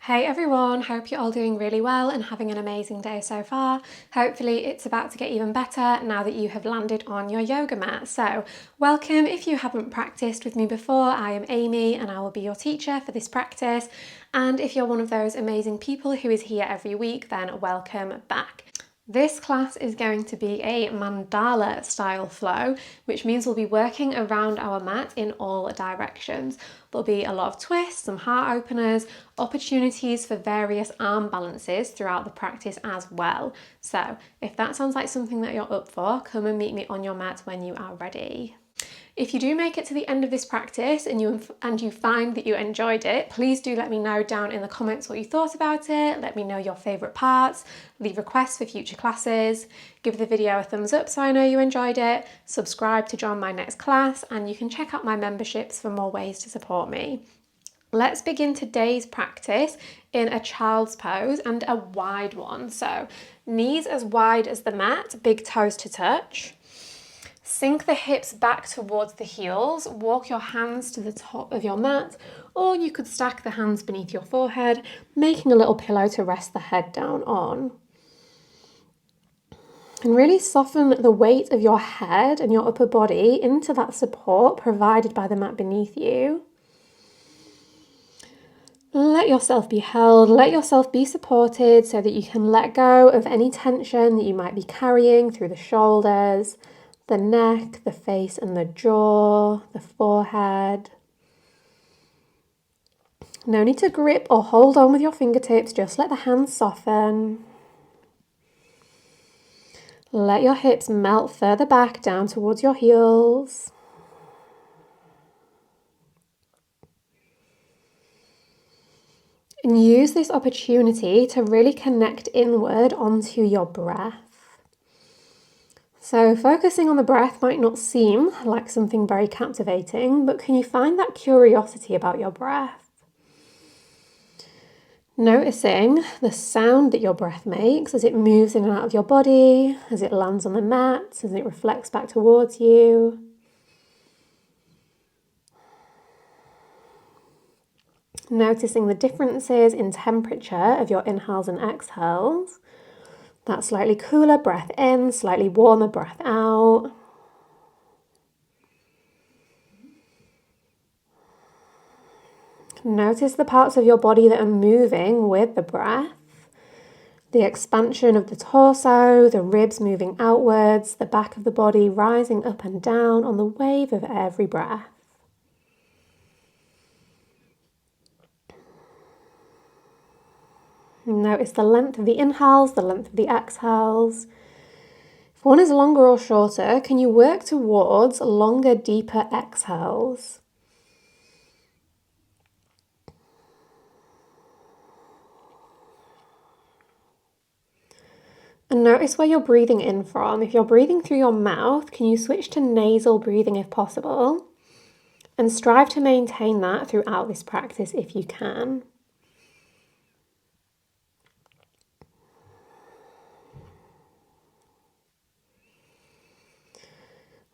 Hey everyone, hope you're all doing really well and having an amazing day so far. Hopefully it's about to get even better now that you have landed on your yoga mat. So welcome. If you haven't practiced with me before, I am Amy and I will be your teacher for this practice. And if you're one of those amazing people who is here every week, then welcome back. This class is going to be a mandala style flow, which means we'll be working around our mat in all directions. There'll be a lot of twists, some heart openers, opportunities for various arm balances throughout the practice as well. So if that sounds like something that you're up for, come and meet me on your mat when you are ready. If you do make it to the end of this practice and you find that you enjoyed it, please do let me know down in the comments what you thought about it. Let me know your favourite parts, leave requests for future classes, give the video a thumbs up so I know you enjoyed it, subscribe to join my next class, and you can check out my memberships for more ways to support me. Let's begin today's practice in a child's pose and a wide one. So knees as wide as the mat, big toes to touch. Sink the hips back towards the heels, walk your hands to the top of your mat, or you could stack the hands beneath your forehead, making a little pillow to rest the head down on. And really soften the weight of your head and your upper body into that support provided by the mat beneath you. Let yourself be held, let yourself be supported so that you can let go of any tension that you might be carrying through the shoulders, the neck, the face and the jaw, the forehead. No need to grip or hold on with your fingertips, just let the hands soften. Let your hips melt further back down towards your heels. And use this opportunity to really connect inward onto your breath. So focusing on the breath might not seem like something very captivating, but can you find that curiosity about your breath? Noticing the sound that your breath makes as it moves in and out of your body, as it lands on the mat, as it reflects back towards you. Noticing the differences in temperature of your inhales and exhales. That slightly cooler breath in, slightly warmer breath out. Notice the parts of your body that are moving with the breath. The expansion of the torso, the ribs moving outwards, the back of the body rising up and down on the wave of every breath. Notice the length of the inhales, the length of the exhales. If one is longer or shorter, can you work towards longer, deeper exhales? And notice where you're breathing in from. If you're breathing through your mouth, can you switch to nasal breathing if possible? And strive to maintain that throughout this practice if you can.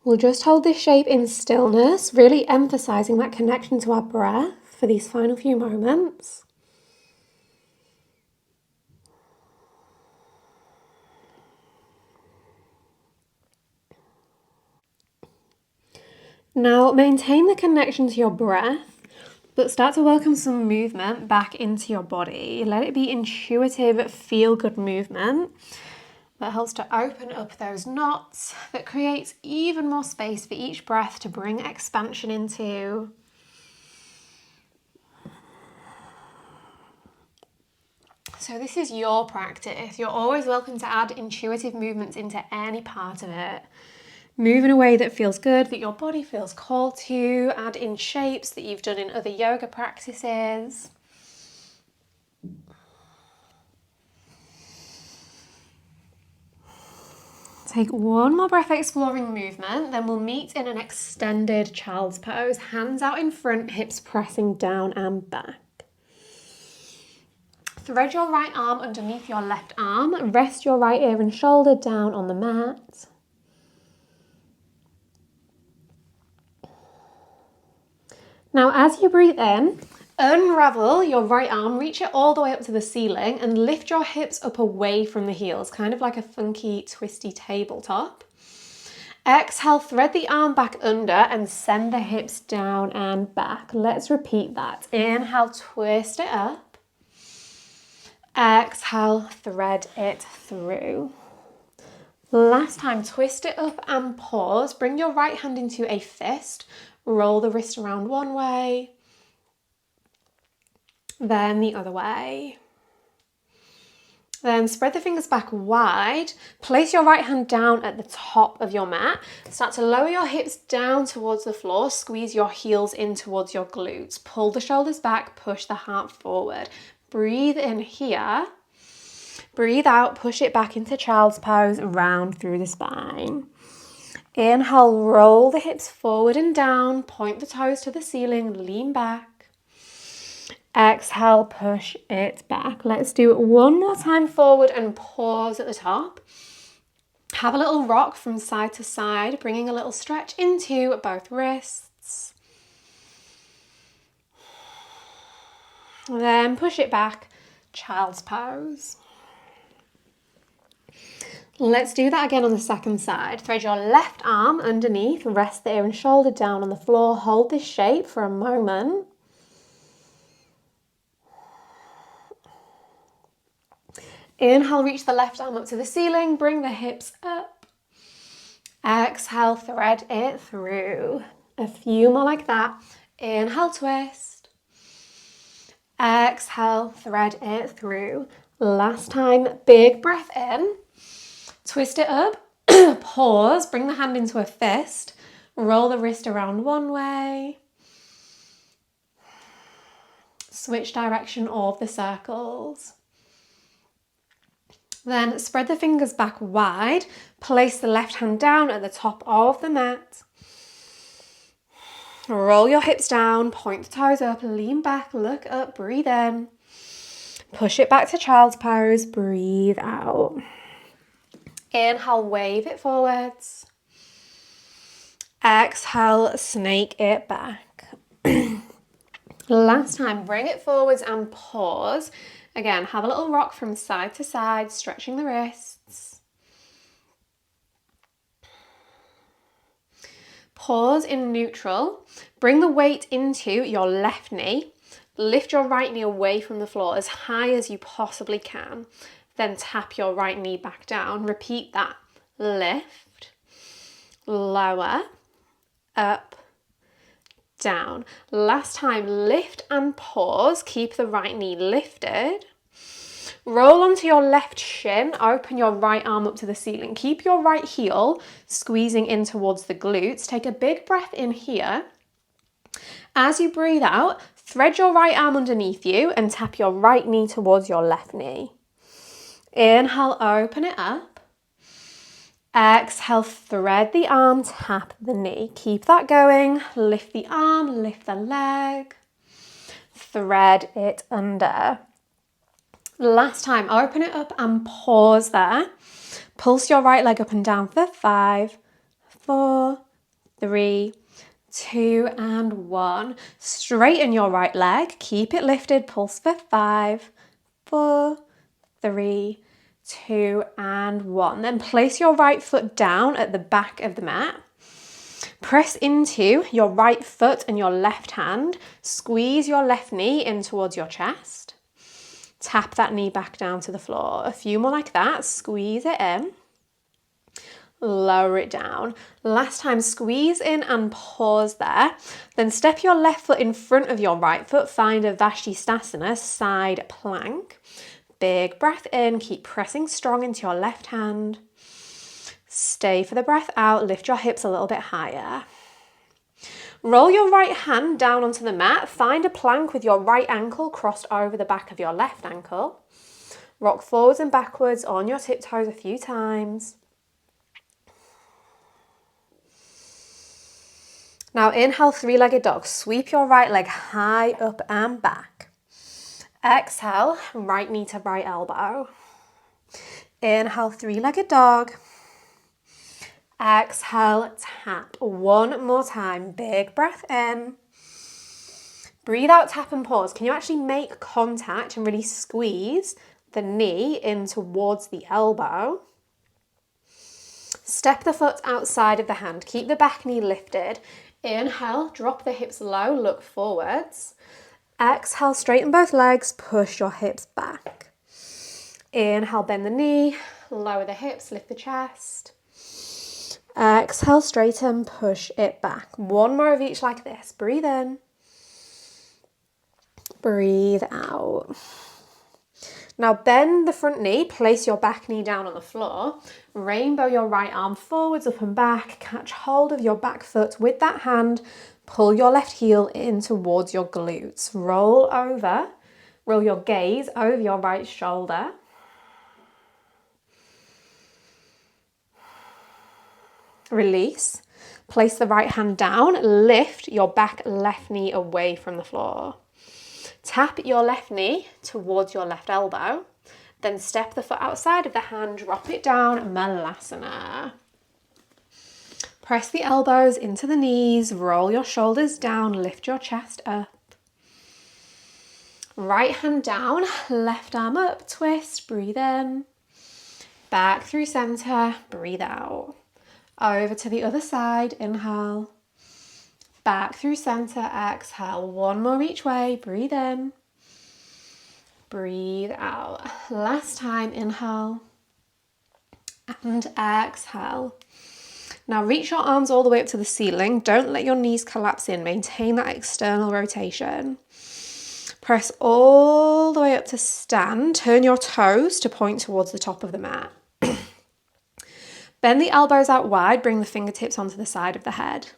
We'll just hold this shape in stillness, really emphasizing that connection to our breath for these final few moments. Now maintain the connection to your breath, but start to welcome some movement back into your body. Let it be intuitive, feel-good movement that helps to open up those knots, that creates even more space for each breath to bring expansion into. So this is your practice. You're always welcome to add intuitive movements into any part of it. Move in a way that feels good, that your body feels called to. Add in shapes that you've done in other yoga practices. Take one more breath exploring movement, then we'll meet in an extended child's pose. Hands out in front, hips pressing down and back. Thread your right arm underneath your left arm. Rest your right ear and shoulder down on the mat. Now, as you breathe in, Unravel your right arm, reach it all the way up to the ceiling and lift your hips up away from the heels, kind of like a funky, twisty tabletop. Exhale, thread the arm back under and send the hips down and back. Let's repeat that. Inhale, twist it up. Exhale, thread it through. Last time, twist it up and pause. Bring your right hand into a fist. Roll the wrist around one way, then the other way. Then spread the fingers back wide. Place your right hand down at the top of your mat. Start to lower your hips down towards the floor. Squeeze your heels in towards your glutes. Pull the shoulders back, push the heart forward. Breathe in here. Breathe out, push it back into child's pose, round through the spine. Inhale, roll the hips forward and down, point the toes to the ceiling, lean back. Exhale, push it back. Let's do it one more time forward and pause at the top. Have a little rock from side to side, bringing a little stretch into both wrists. Then push it back, child's pose. Let's do that again on the second side. Thread your left arm underneath, rest the ear and shoulder down on the floor. Hold this shape for a moment. Inhale, reach the left arm up to the ceiling, bring the hips up. Exhale, thread it through. A few more like that. Inhale, twist. Exhale, thread it through. Last time, big breath in. Twist it up, pause, bring the hand into a fist, roll the wrist around one way, switch direction of the circles. Then spread the fingers back wide, place the left hand down at the top of the mat. Roll your hips down, point the toes up, lean back, look up, breathe in. Push it back to child's pose, breathe out. Inhale, wave it forwards. Exhale, snake it back. Last time, bring it forwards and pause. Again, have a little rock from side to side, stretching the wrists. Pause in neutral. Bring the weight into your left knee. Lift your right knee away from the floor as high as you possibly can. Then tap your right knee back down. Repeat that. Lift, lower, up, down. Last time, lift and pause. Keep the right knee lifted. Roll onto your left shin. Open your right arm up to the ceiling. Keep your right heel squeezing in towards the glutes. Take a big breath in here. As you breathe out, thread your right arm underneath you and tap your right knee towards your left knee. Inhale, open it up. Exhale, thread the arm, tap the knee. Keep that going. Lift the arm, lift the leg. Thread it under. Last time, open it up and pause there. Pulse your right leg up and down for 5, 4, 3, 2, and 1. Straighten your right leg. Keep it lifted. Pulse for 5, 4, 3, 2, and 1. Then place your right foot down at the back of the mat. Press into your right foot and your left hand. Squeeze your left knee in towards your chest. Tap that knee back down to the floor. A few more like that. Squeeze it in. Lower it down. Last time, squeeze in and pause there. Then step your left foot in front of your right foot. Find a Vashisthasana, side plank. Big breath in, keep pressing strong into your left hand. Stay for the breath out, lift your hips a little bit higher. Roll your right hand down onto the mat, find a plank with your right ankle crossed over the back of your left ankle. Rock forwards and backwards on your tiptoes a few times. Now inhale, three-legged dog. Sweep your right leg high up and back. Exhale, right knee to right elbow. Inhale, three-legged dog. Exhale, tap. One more time. Big breath in. Breathe out, tap and pause. Can you actually make contact and really squeeze the knee in towards the elbow? Step the foot outside of the hand. Keep the back knee lifted. Inhale, drop the hips low, look forwards. Exhale, straighten both legs, push your hips back. Inhale, bend the knee, lower the hips, lift the chest. Exhale, straighten, push it back. One more of each like this. Breathe in. Breathe out. Now bend the front knee, place your back knee down on the floor, rainbow your right arm forwards, up and back, catch hold of your back foot with that hand, pull your left heel in towards your glutes, roll over, roll your gaze over your right shoulder. Release, place the right hand down, lift your back left knee away from the floor. Tap your left knee towards your left elbow, then step the foot outside of the hand, drop it down, Malasana. Press the elbows into the knees, roll your shoulders down, lift your chest up. Right hand down, left arm up, twist, breathe in. Back through center, breathe out. Over to the other side, inhale. Back through center, exhale. One more each way, breathe in. Breathe out. Last time, inhale. And exhale. Now reach your arms all the way up to the ceiling. Don't let your knees collapse in. Maintain that external rotation. Press all the way up to stand. Turn your toes to point towards the top of the mat. Bend the elbows out wide. Bring the fingertips onto the side of the head.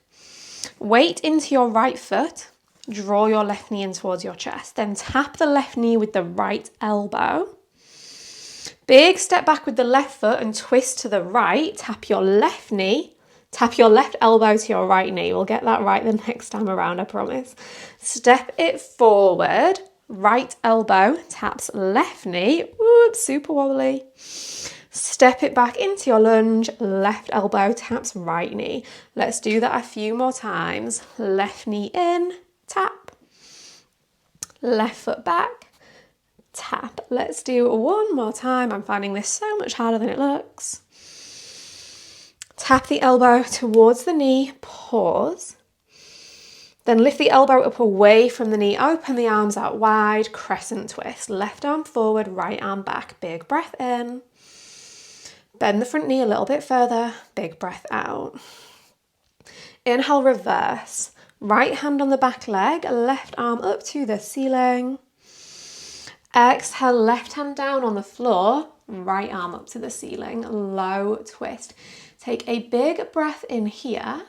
Weight into your right foot. Draw your left knee in towards your chest. Then tap the left knee with the right elbow. Big step back with the left foot and twist to the right. Tap your left knee. Tap your left elbow to your right knee. We'll get that right the next time around, I promise. Step it forward. Right elbow taps left knee. Oops, super wobbly. Step it back into your lunge. Left elbow taps right knee. Let's do that a few more times. Left knee in, tap. Left foot back, tap. Let's do one more time. I'm finding this so much harder than it looks. Tap the elbow towards the knee, pause. Then lift the elbow up away from the knee, open the arms out wide, crescent twist. Left arm forward, right arm back. Big breath in. Bend the front knee a little bit further, big breath out. Inhale, reverse. Right hand on the back leg, left arm up to the ceiling. Exhale, left hand down on the floor, right arm up to the ceiling, low twist. Take a big breath in here.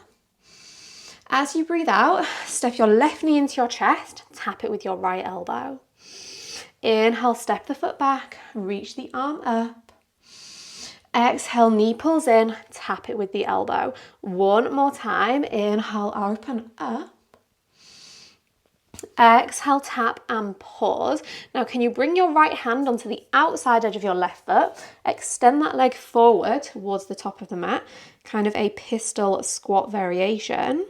As you breathe out, step your left knee into your chest, tap it with your right elbow. Inhale, step the foot back, reach the arm up. Exhale, knee pulls in, tap it with the elbow. One more time, inhale, open up. Exhale, tap and pause. Now, can you bring your right hand onto the outside edge of your left foot? Extend that leg forward towards the top of the mat, kind of a pistol squat variation.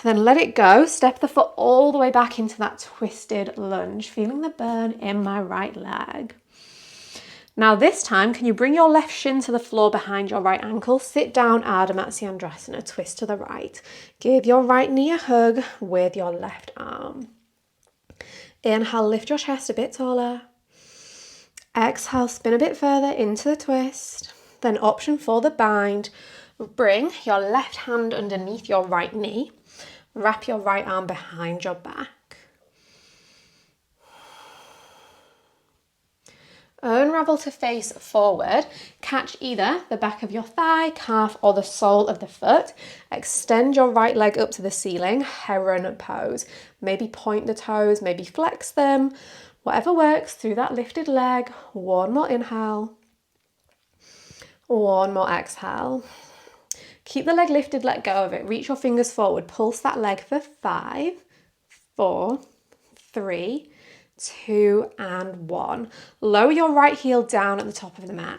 Then let it go. Step the foot all the way back into that twisted lunge, feeling the burn in my right leg. Now this time, can you bring your left shin to the floor behind your right ankle? Sit down, Ardha Matsyendrasana, twist to the right. Give your right knee a hug with your left arm. Inhale, lift your chest a bit taller. Exhale, spin a bit further into the twist. Then option for the bind. Bring your left hand underneath your right knee. Wrap your right arm behind your back. Unravel to face forward. Catch either the back of your thigh, calf, or the sole of the foot. Extend your right leg up to the ceiling, heron pose. Maybe point the toes, maybe flex them. Whatever works through that lifted leg. One more inhale. One more exhale. Keep the leg lifted, let go of it. Reach your fingers forward. Pulse that leg for 5, 4, 3, 2 and 1. Lower your right heel down at the top of the mat.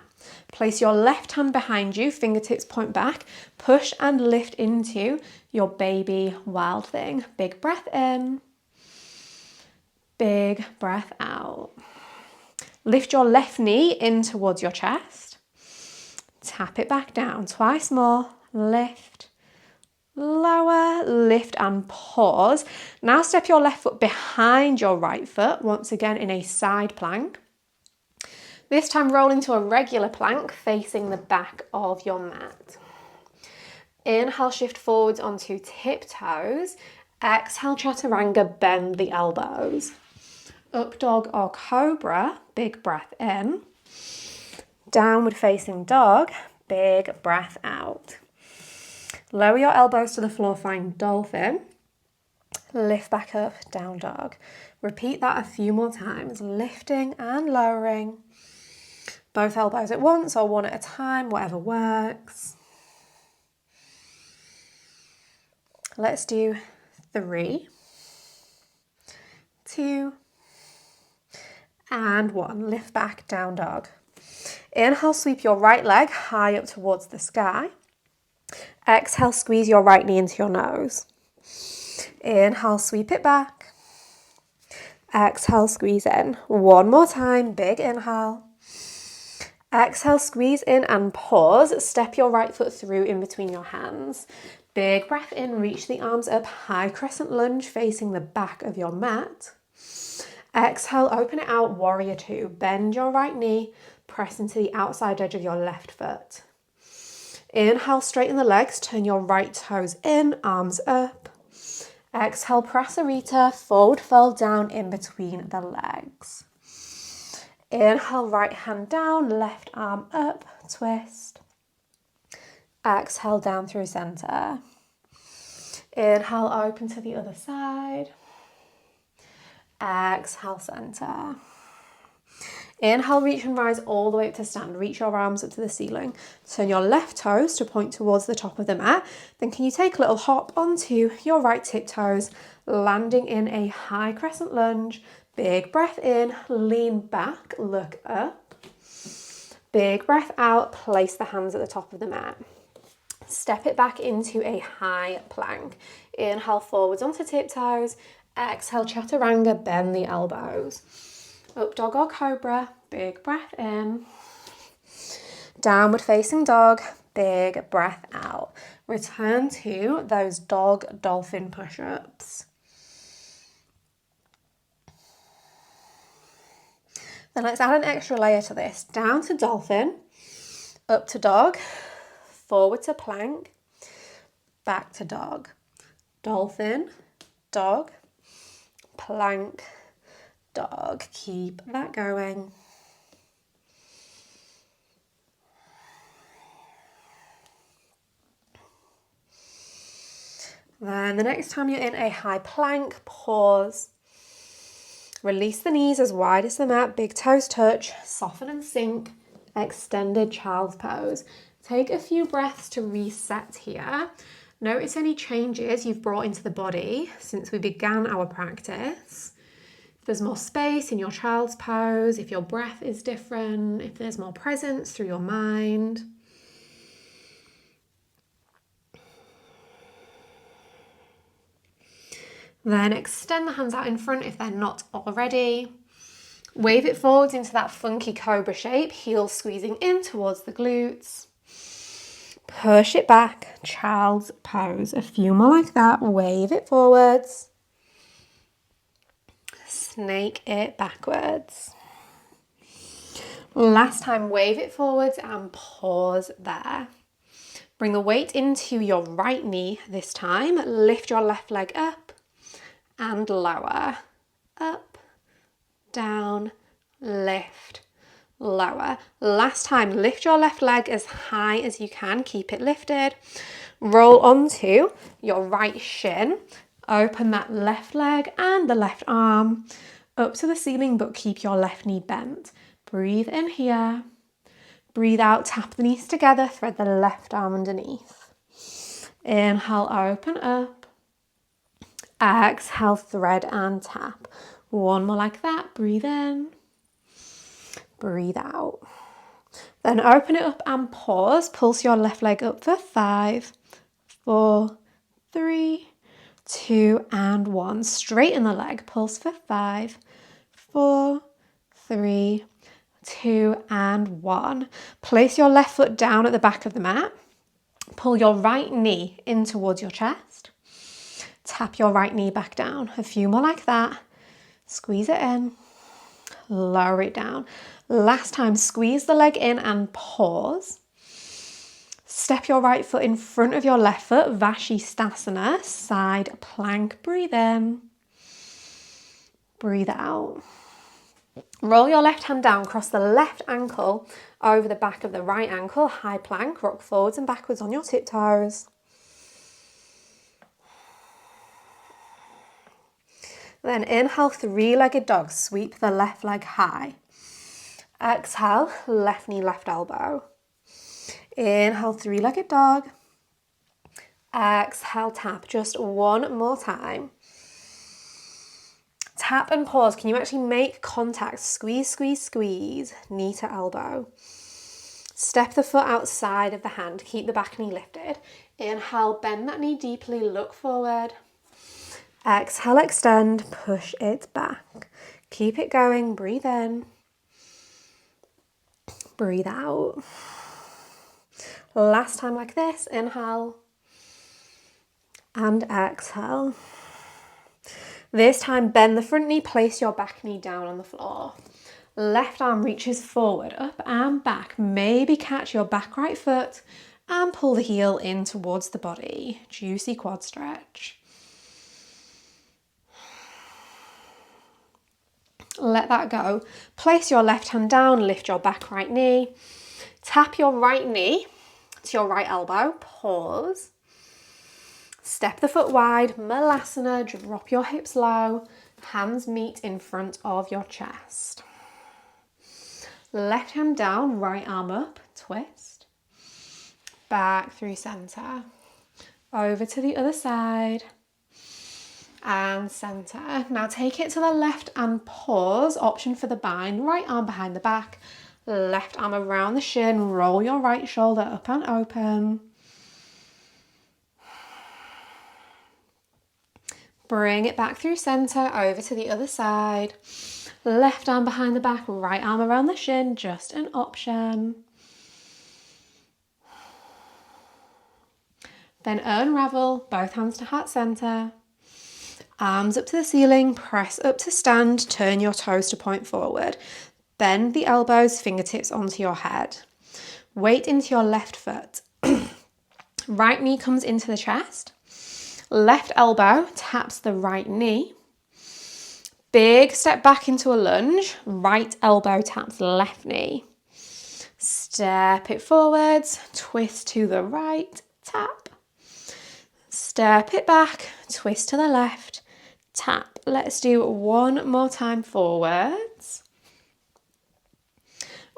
Place your left hand behind you, fingertips point back, push and lift into your baby wild thing. Big breath in, big breath out. Lift your left knee in towards your chest. Tap it back down. Twice more. Lift, lower, lift and pause. Now step your left foot behind your right foot, once again in a side plank. This time roll into a regular plank facing the back of your mat. Inhale, shift forwards onto tiptoes. Exhale, chaturanga, bend the elbows. Up dog or cobra, big breath in. Downward facing dog, big breath out. Lower your elbows to the floor, find dolphin. Lift back up, down dog. Repeat that a few more times, lifting and lowering. Both elbows at once or one at a time, whatever works. Let's do 3, 2, and 1. Lift back, down dog. Inhale, sweep your right leg high up towards the sky. Exhale, squeeze your right knee into your nose. Inhale, sweep it back. Exhale, squeeze in. One more time, big inhale. Exhale, squeeze in and pause. Step your right foot through in between your hands. Big breath in, reach the arms up, high crescent lunge facing the back of your mat. Exhale, open it out, warrior 2. Bend your right knee, press into the outside edge of your left foot. Inhale, straighten the legs, turn your right toes in, arms up. Exhale, prasarita, forward fold down in between the legs. Inhale, right hand down, left arm up, twist. Exhale, down through center. Inhale, open to the other side. Exhale, center. Inhale, reach and rise all the way up to stand. Reach your arms up to the ceiling. Turn your left toes to point towards the top of the mat. Then can you take a little hop onto your right tiptoes, landing in a high crescent lunge. Big breath in, lean back, look up. Big breath out, place the hands at the top of the mat. Step it back into a high plank. Inhale forwards onto tiptoes. Exhale, chaturanga, bend the elbows. Up dog or cobra, big breath in. Downward facing dog, big breath out. Return to those dog dolphin push-ups. Then let's add an extra layer to this. Down to dolphin, up to dog, forward to plank, back to dog. Dolphin, dog, plank, dog. Keep that going. Then the next time you're in a high plank, pause. Release the knees as wide as the mat, big toes touch, soften and sink, extended child's pose. Take a few breaths to reset here. Notice any changes you've brought into the body since we began our practice. If there's more space in your child's pose, if your breath is different, if there's more presence through your mind. Then extend the hands out in front if they're not already. Wave it forwards into that funky cobra shape, heels squeezing in towards the glutes. Push it back, child's pose. A few more like that. Wave it forwards. Snake it backwards. Last time, wave it forwards and pause there. Bring the weight into your right knee this time. Lift your left leg up and lower. Up, down, lift, lower. Last time, lift your left leg as high as you can. Keep it lifted. Roll onto your right shin. Open that left leg and the left arm up to the ceiling, but keep your left knee bent. Breathe in here. Breathe out, tap the knees together, thread the left arm underneath. Inhale, open up. Exhale, thread and tap. One more like that. Breathe in. Breathe out. Then open it up and pause. Pulse your left leg up for 5, 4, 3, 2, and 1. Straighten the leg. Pulse for 5, 4, 3, 2, and 1. Place your left foot down at the back of the mat. Pull your right knee in towards your chest. Tap your right knee back down. A few more like that. Squeeze it in. Lower it down. Last time, squeeze the leg in and pause. Step your right foot in front of your left foot, Vashisthasana, side plank. Breathe in. Breathe out. Roll your left hand down, cross the left ankle over the back of the right ankle, high plank, rock forwards and backwards on your tiptoes. Then inhale, three-legged dog, sweep the left leg high. Exhale, left knee, left elbow. Inhale, three-legged dog. Exhale, tap. Just one more time. Tap and pause. Can you actually make contact? Squeeze, squeeze, squeeze. Knee to elbow. Step the foot outside of the hand. Keep the back knee lifted. Inhale, bend that knee deeply. Look forward. Exhale, extend. Push it back. Keep it going. Breathe in. Breathe out. Last time like this. Inhale. And exhale. This time, bend the front knee, place your back knee down on the floor. Left arm reaches forward, up and back. Maybe catch your back right foot and pull the heel in towards the body. Juicy quad stretch. Let that go. Place your left hand down, lift your back right knee. Tap your right knee to your right elbow. Pause. Step the foot wide, Malasana, drop your hips low, hands meet in front of your chest. Left hand down, right arm up, twist. Back through center. Over to the other side. And center. Now take it to the left and pause, option for the bind, right arm behind the back, left arm around the shin, roll your right shoulder up and open. Bring it back through center, over to the other side. Left arm behind the back, right arm around the shin, just an option. Then unravel, both hands to heart center. Arms up to the ceiling, press up to stand, turn your toes to point forward. Bend the elbows, fingertips onto your head. Weight into your left foot. Right knee comes into the chest. Left elbow taps the right knee. Big step back into a lunge. Right elbow taps left knee. Step it forwards, twist to the right, tap. Step it back, twist to the left, tap. Let's do one more time forwards.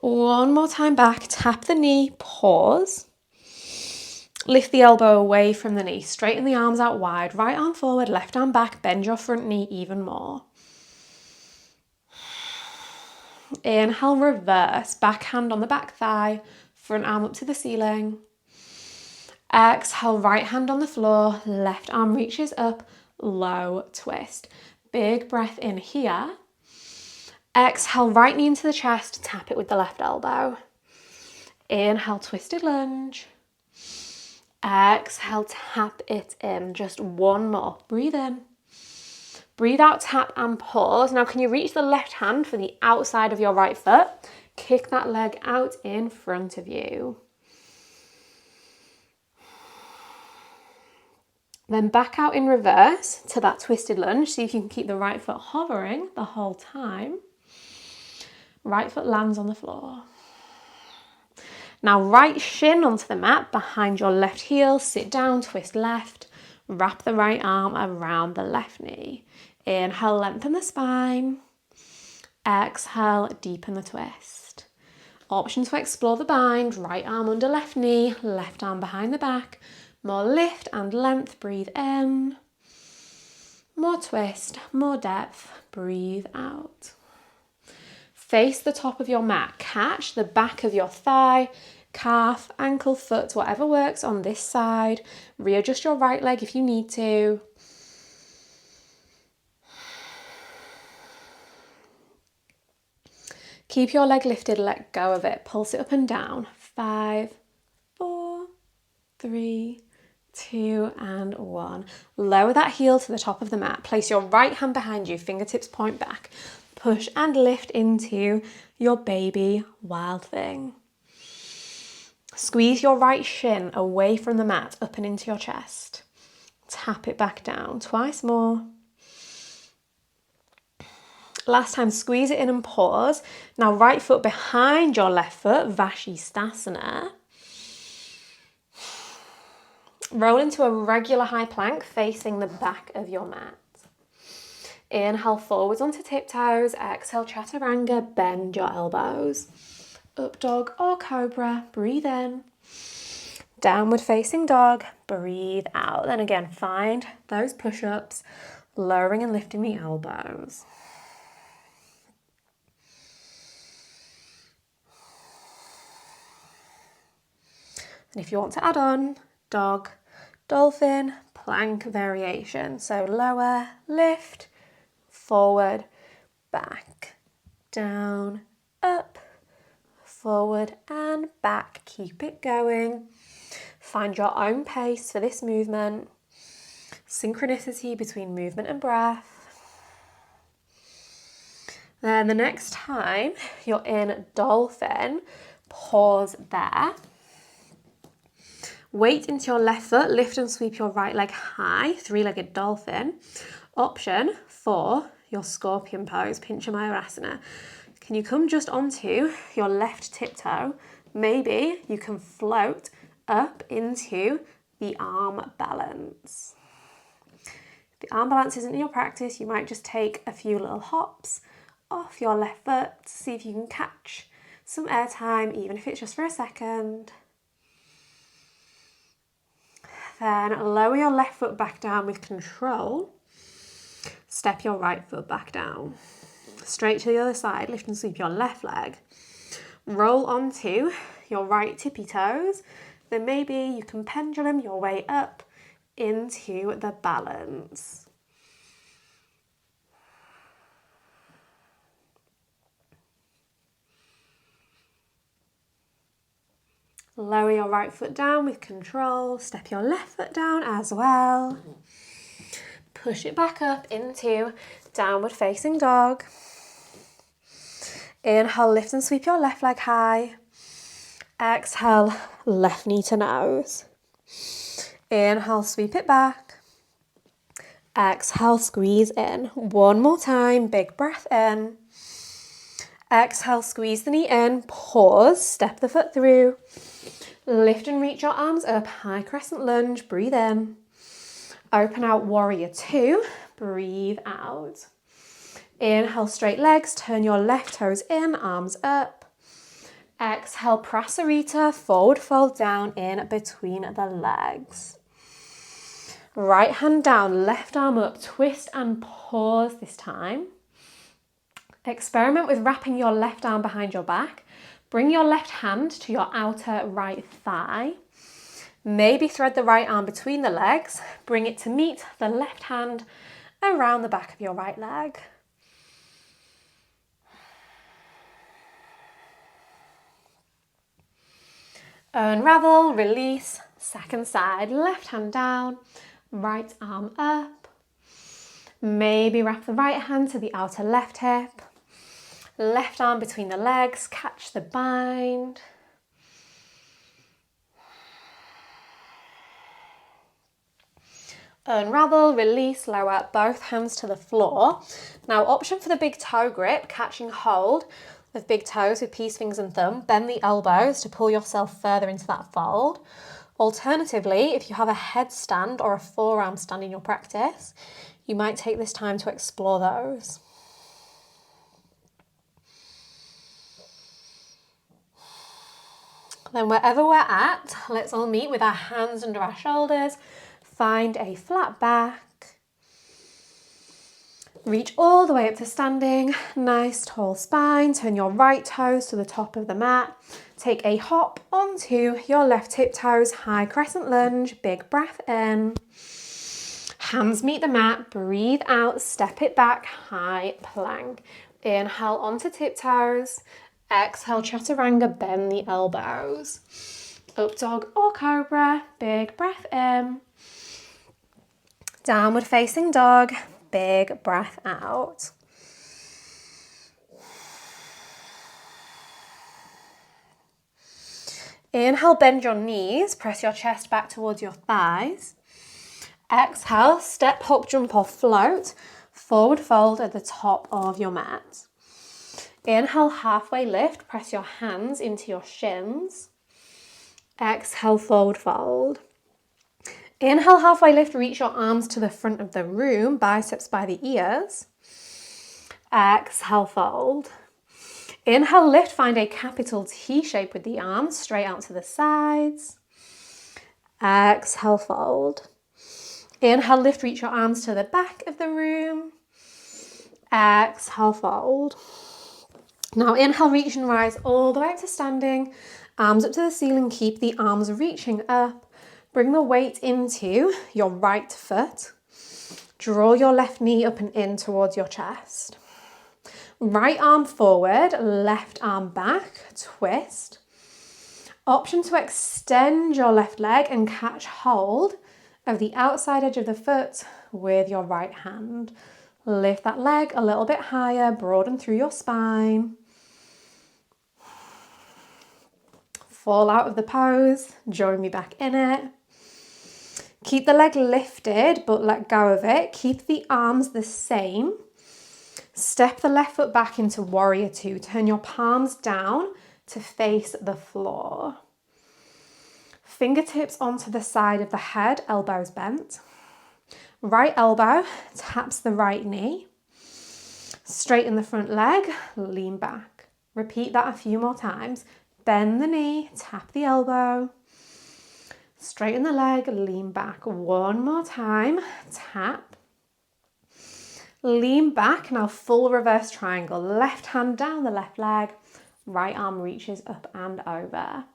One more time back, tap the knee, pause. Lift the elbow away from the knee, straighten the arms out wide, right arm forward, left arm back, bend your front knee even more. Inhale, reverse, back hand on the back thigh, front arm up to the ceiling. Exhale, right hand on the floor, left arm reaches up, low twist. Big breath in here. Exhale, right knee into the chest, tap it with the left elbow. Inhale, twisted lunge. Exhale, tap it in. Just one more. Breathe in. Breathe out, tap and pause. Now, can you reach the left hand for the outside of your right foot? Kick that leg out in front of you. Then back out in reverse to that twisted lunge. See if you can keep the right foot hovering the whole time. Right foot lands on the floor. Now right shin onto the mat behind your left heel, sit down, twist left, wrap the right arm around the left knee. Inhale, lengthen the spine. Exhale, deepen the twist. Option to explore the bind, right arm under left knee, left arm behind the back. More lift and length, breathe in. More twist, more depth, breathe out. Face the top of your mat. Catch the back of your thigh, calf, ankle, foot, whatever works on this side. Readjust your right leg if you need to. Keep your leg lifted, let go of it. Pulse it up and down. 5, 4, 3, 2, and 1. Lower that heel to the top of the mat. Place your right hand behind you, fingertips point back. Push and lift into your baby wild thing. Squeeze your right shin away from the mat, up and into your chest. Tap it back down. Twice more. Last time, squeeze it in and pause. Now right foot behind your left foot, Vashisthasana. Roll into a regular high plank facing the back of your mat. Inhale forwards onto tiptoes. Exhale chaturanga, bend your elbows. Up dog or cobra, breathe in. Downward facing dog, breathe out. Then again, find those push-ups, lowering and lifting the elbows. And if you want to add on, dog, dolphin, plank variation. So lower, lift, forward, back, down, up, forward and back. Keep it going. Find your own pace for this movement. Synchronicity between movement and breath. Then the next time you're in dolphin, pause there. Weight into your left foot, lift and sweep your right leg high, three-legged dolphin. Option 4, your scorpion pose, pincha mayurasana. Can you come just onto your left tiptoe? Maybe you can float up into the arm balance. If the arm balance isn't in your practice, you might just take a few little hops off your left foot to see if you can catch some air time, even if it's just for a second. Then lower your left foot back down with control. Step your right foot back down. Straight to the other side, lift and sweep your left leg. Roll onto your right tippy toes. Then maybe you can pendulum your way up into the balance. Lower your right foot down with control. Step your left foot down as well. Push it back up into downward facing dog. Inhale, lift and sweep your left leg high. Exhale, left knee to nose. Inhale, sweep it back. Exhale, squeeze in. One more time, big breath in. Exhale, squeeze the knee in. Pause, step the foot through. Lift and reach your arms up, high crescent lunge, breathe in. Open out, warrior 2, breathe out. Inhale, straight legs, turn your left toes in, arms up. Exhale, prasarita, forward fold down in between the legs. Right hand down, left arm up, twist and pause this time. Experiment with wrapping your left arm behind your back. Bring your left hand to your outer right thigh. Maybe thread the right arm between the legs. Bring it to meet the left hand around the back of your right leg. Unravel, release, second side, left hand down, right arm up. Maybe wrap the right hand to the outer left hip. Left arm between the legs, catch the bind. Unravel, release, lower both hands to the floor. Now option for the big toe grip, catching hold of big toes with peace, fingers and thumb. Bend the elbows to pull yourself further into that fold. Alternatively, if you have a headstand or a forearm stand in your practice, you might take this time to explore those. Then wherever we're at, let's all meet with our hands under our shoulders. Find a flat back. Reach all the way up to standing, nice tall spine, turn your right toes to the top of the mat. Take a hop onto your left tiptoes, high crescent lunge, big breath in. Hands meet the mat, breathe out, step it back, high plank. Inhale onto tiptoes, exhale chaturanga, bend the elbows. Up dog or cobra, big breath in. Downward facing dog, big breath out. Inhale, bend your knees, press your chest back towards your thighs. Exhale, step, hop, jump or float, forward fold at the top of your mat. Inhale, halfway lift, press your hands into your shins. Exhale, forward fold. Inhale, halfway lift, reach your arms to the front of the room, biceps by the ears. Exhale, fold. Inhale, lift, find a capital T shape with the arms straight out to the sides. Exhale, fold. Inhale, lift, reach your arms to the back of the room. Exhale, fold. Now inhale, reach and rise all the way up to standing. Arms up to the ceiling, keep the arms reaching up. Bring the weight into your right foot. Draw your left knee up and in towards your chest. Right arm forward, left arm back, twist. Option to extend your left leg and catch hold of the outside edge of the foot with your right hand. Lift that leg a little bit higher, broaden through your spine. Fall out of the pose, join me back in it. Keep the leg lifted, but let go of it. Keep the arms the same. Step the left foot back into warrior two. Turn your palms down to face the floor. Fingertips onto the side of the head, elbows bent. Right elbow taps the right knee. Straighten the front leg, lean back. Repeat that a few more times. Bend the knee, tap the elbow. Straighten the leg, lean back. One more time, tap. Lean back, now full reverse triangle. Left hand down the left leg, right arm reaches up and over.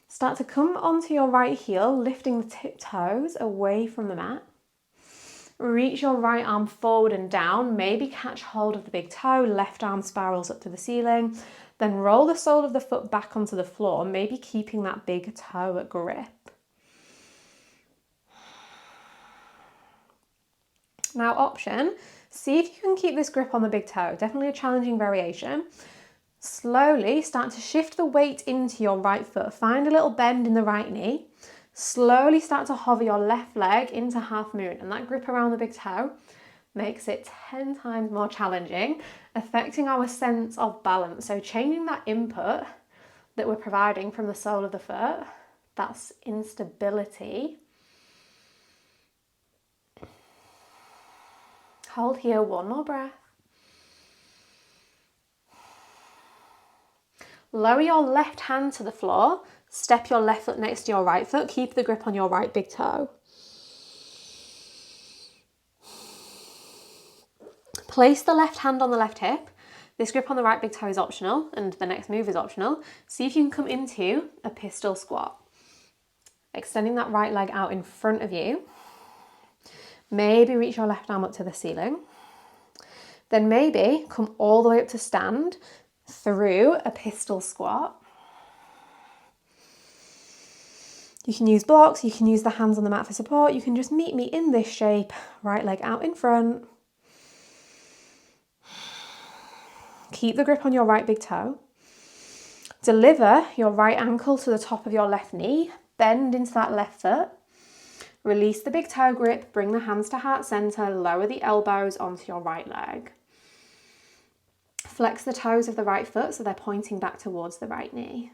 Start to come onto your right heel, lifting the tiptoes away from the mat. Reach your right arm forward and down, maybe catch hold of the big toe, left arm spirals up to the ceiling. Then roll the sole of the foot back onto the floor, maybe keeping that big toe grip. Now option, see if you can keep this grip on the big toe. Definitely a challenging variation. Slowly start to shift the weight into your right foot. Find a little bend in the right knee. Slowly start to hover your left leg into half moon, and that grip around the big toe makes it 10 times more challenging, affecting our sense of balance. So changing that input that we're providing from the sole of the foot, that's instability. Hold here, one more breath. Lower your left hand to the floor, step your left foot next to your right foot, keep the grip on your right big toe. Place the left hand on the left hip. This grip on the right big toe is optional and the next move is optional. See if you can come into a pistol squat. Extending that right leg out in front of you. Maybe reach your left arm up to the ceiling. Then maybe come all the way up to stand through a pistol squat. You can use blocks, you can use the hands on the mat for support. You can just meet me in this shape, right leg out in front. Keep the grip on your right big toe. Deliver your right ankle to the top of your left knee. Bend into that left foot. Release the big toe grip, bring the hands to heart center, lower the elbows onto your right leg. Flex the toes of the right foot so they're pointing back towards the right knee.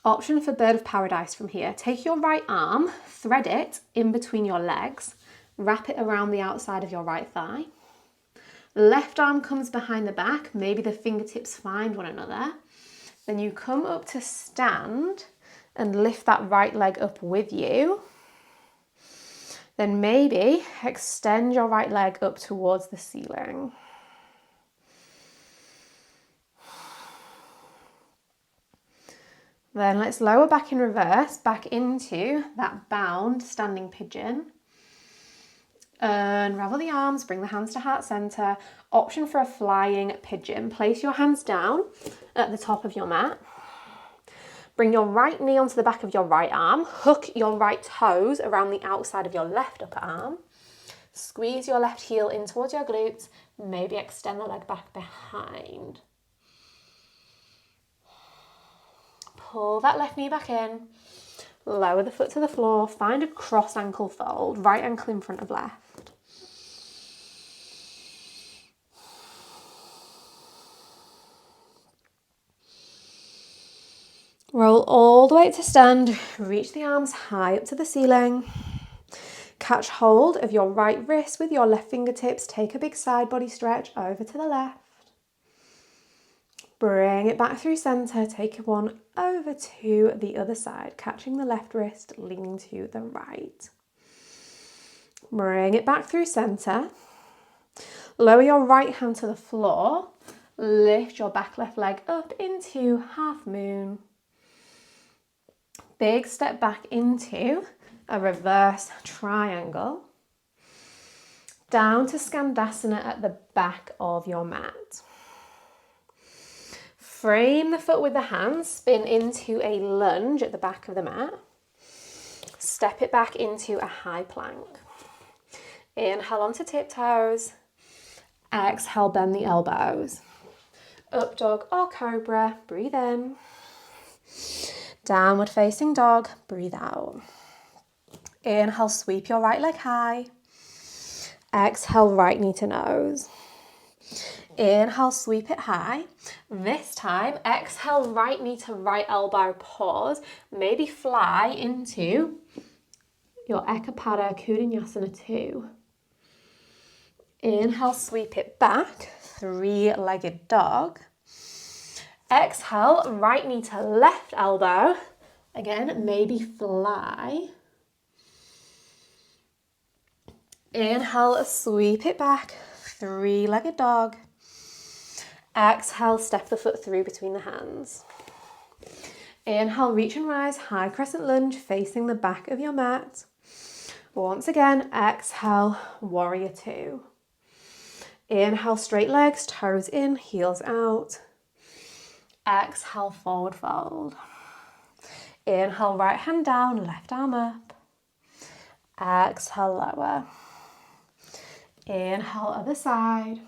Option for bird of paradise from here. Take your right arm, thread it in between your legs, wrap it around the outside of your right thigh. Left arm comes behind the back, maybe the fingertips find one another. Then you come up to stand and lift that right leg up with you. Then maybe extend your right leg up towards the ceiling. Then let's lower back in reverse, back into that bound standing pigeon. Unravel the arms, bring the hands to heart center. Option for a flying pigeon. Place your hands down at the top of your mat. Bring your right knee onto the back of your right arm. Hook your right toes around the outside of your left upper arm. Squeeze your left heel in towards your glutes. Maybe extend the leg back behind. Pull that left knee back in. Lower the foot to the floor. Find a crossed ankle fold. Right ankle in front of left. Roll all the way to stand. Reach the arms high up to the ceiling. Catch hold of your right wrist with your left fingertips. Take a big side body stretch over to the left. Bring it back through center. Take one over to the other side, catching the left wrist, leaning to the right. Bring it back through center. Lower your right hand to the floor. Lift your back left leg up into half moon. Big step back into a reverse triangle. Down to Skandasana at the back of your mat. Frame the foot with the hands, spin into a lunge at the back of the mat. Step it back into a high plank. Inhale onto tiptoes. Exhale, bend the elbows. Up dog or cobra, breathe in. Downward facing dog, breathe out. Inhale, sweep your right leg high. Exhale, right knee to nose. Inhale, sweep it high. This time, exhale, right knee to right elbow, pause. Maybe fly into your Ekapada Vinyasa 2. Inhale, sweep it back, three-legged dog. Exhale, right knee to left elbow. Again, maybe fly. Inhale, sweep it back, three-legged dog. Exhale, step the foot through between the hands. Inhale, reach and rise, high crescent lunge, facing the back of your mat. Once again, exhale, warrior 2. Inhale, straight legs, toes in, heels out. Exhale, forward fold. Inhale, right hand down, left arm up. Exhale, lower. Inhale, other side.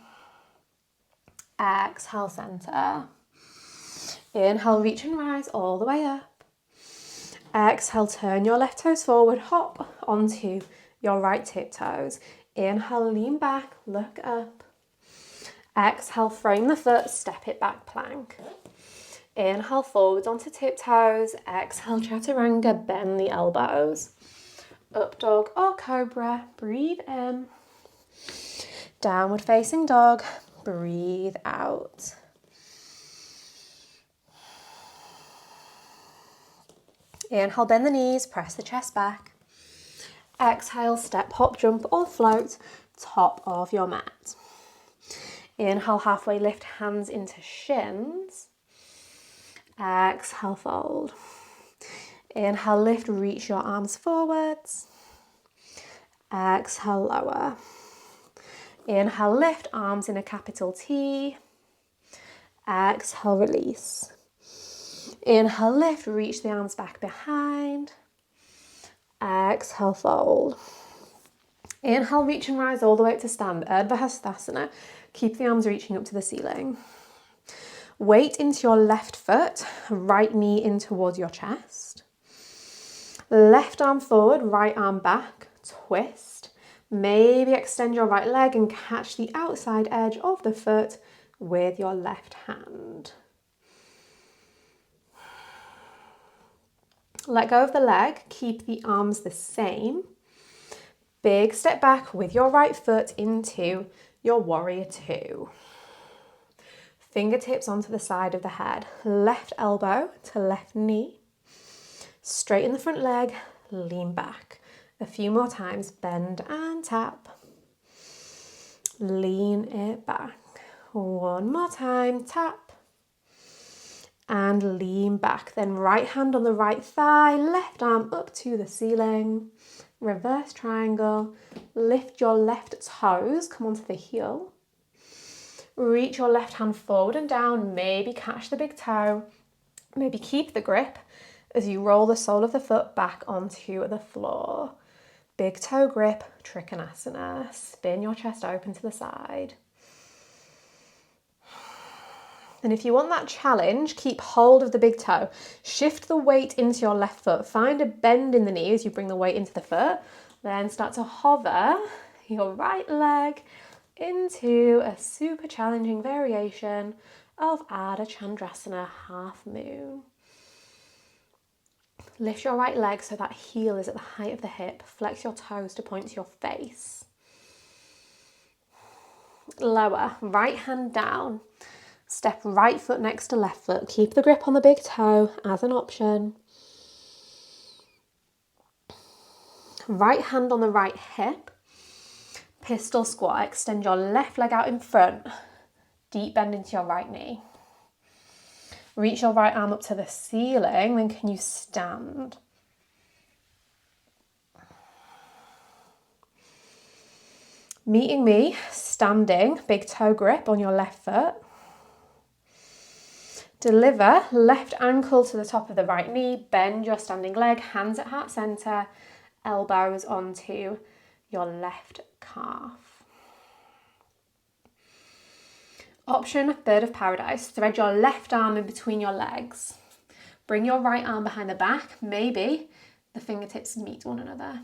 Exhale, center. Inhale, reach and rise all the way up. Exhale, turn your left toes forward, hop onto your right tiptoes. Inhale, lean back, look up. Exhale, frame the foot, step it back, plank. Inhale, forwards onto tiptoes. Exhale, chaturanga, bend the elbows. Up dog or cobra, breathe in. Downward facing dog, breathe out. Inhale, bend the knees, press the chest back. Exhale, step, hop, jump or float, top of your mat. Inhale, halfway lift, hands into shins. Exhale, fold. Inhale, lift, reach your arms forwards. Exhale, lower. Inhale, lift, arms in a capital T. Exhale, release. Inhale, lift, reach the arms back behind. Exhale, fold. Inhale, reach and rise all the way up to stand, Urdhva Hastasana. Keep the arms reaching up to the ceiling. Weight into your left foot, right knee in towards your chest. Left arm forward, right arm back, twist. Maybe extend your right leg and catch the outside edge of the foot with your left hand. Let go of the leg, keep the arms the same. Big step back with your right foot into your warrior 2. Fingertips onto the side of the head. Left elbow to left knee. Straighten the front leg, lean back. A few more times, bend and tap. Lean it back. One more time, tap. And lean back. Then right hand on the right thigh, left arm up to the ceiling. Reverse triangle. Lift your left toes, come onto the heel. Reach your left hand forward and down, maybe catch the big toe. Maybe keep the grip as you roll the sole of the foot back onto the floor. Big toe grip, Trikonasana. Spin your chest open to the side. And if you want that challenge, keep hold of the big toe. Shift the weight into your left foot. Find a bend in the knee as you bring the weight into the foot. Then start to hover your right leg into a super challenging variation of Ardha Chandrasana, half moon. Lift your right leg so that heel is at the height of the hip. Flex your toes to point to your face. Lower, right hand down. Step right foot next to left foot. Keep the grip on the big toe as an option. Right hand on the right hip. Pistol squat. Extend your left leg out in front. Deep bend into your right knee. Reach your right arm up to the ceiling. Then can you stand? Meeting me, standing, big toe grip on your left foot. Deliver, left ankle to the top of the right knee, bend your standing leg, hands at heart center, elbows onto your left calf. Option, bird of paradise. Thread your left arm in between your legs. Bring your right arm behind the back, maybe the fingertips meet one another.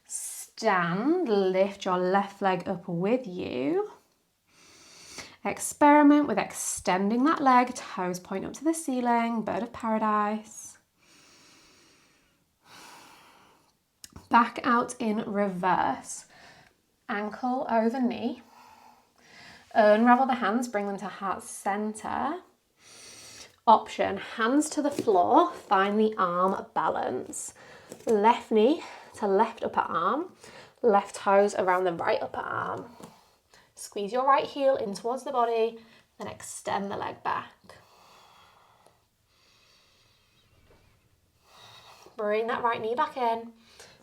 Stand, lift your left leg up with you. Experiment with extending that leg, toes point up to the ceiling, bird of paradise. Back out in reverse. Ankle over knee. Unravel the hands, bring them to heart center. Option, hands to the floor, find the arm balance. Left knee to left upper arm, left toes around the right upper arm. Squeeze your right heel in towards the body, then extend the leg back. Bring that right knee back in.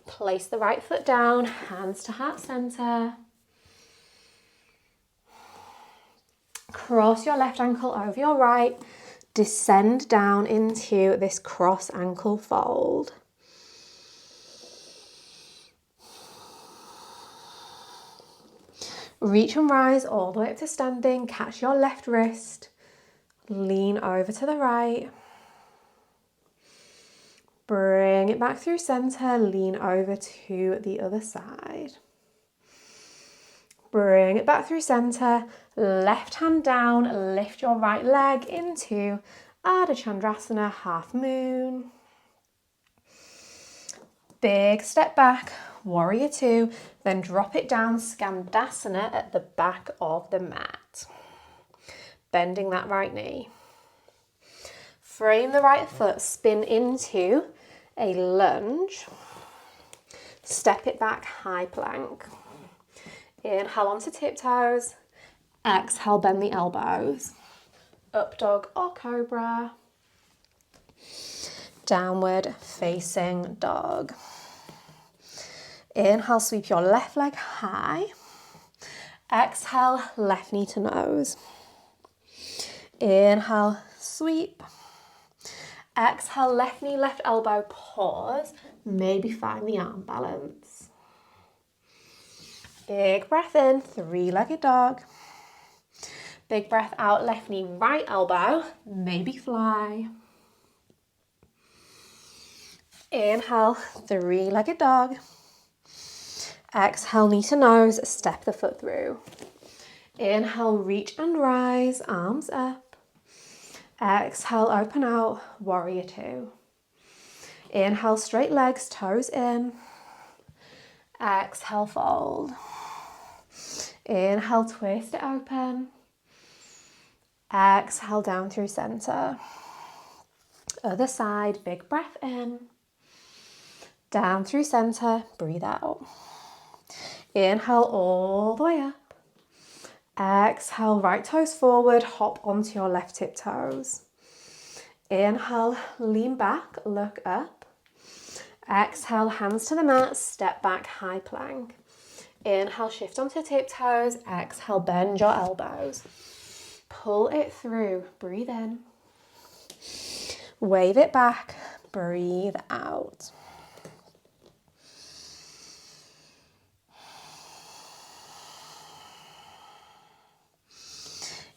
Place the right foot down, hands to heart center. Cross your left ankle over your right. Descend down into this cross ankle fold. Reach and rise all the way up to standing. Catch your left wrist. Lean over to the right. Bring it back through center. Lean over to the other side. Bring it back through center. Left hand down. Lift your right leg into Ardha Chandrasana, half moon. Big step back, warrior two, then drop it down, Skandasana at the back of the mat. Bending that right knee. Frame the right foot, spin into a lunge. Step it back, high plank. Inhale onto tiptoes. Exhale, bend the elbows. Up dog or cobra. Downward facing dog. Inhale, sweep your left leg high. Exhale, left knee to nose. Inhale, sweep. Exhale, left knee, left elbow, pause. Maybe find the arm balance. Big breath in, three-legged dog. Big breath out, left knee, right elbow, maybe fly. Inhale, three-legged dog. Exhale, knee to nose, step the foot through. Inhale, reach and rise, arms up. Exhale, open out, warrior two. Inhale, straight legs, toes in. Exhale, fold. Inhale, twist it open. Exhale, down through center. Other side, big breath in. Down through center, breathe out. Inhale all the way up. Exhale, right toes forward, hop onto your left tip toes. Inhale, lean back, look up. Exhale, hands to the mat, step back, high plank. Inhale, shift onto tiptoes. Exhale, bend your elbows. Pull it through, breathe in. Wave it back, breathe out.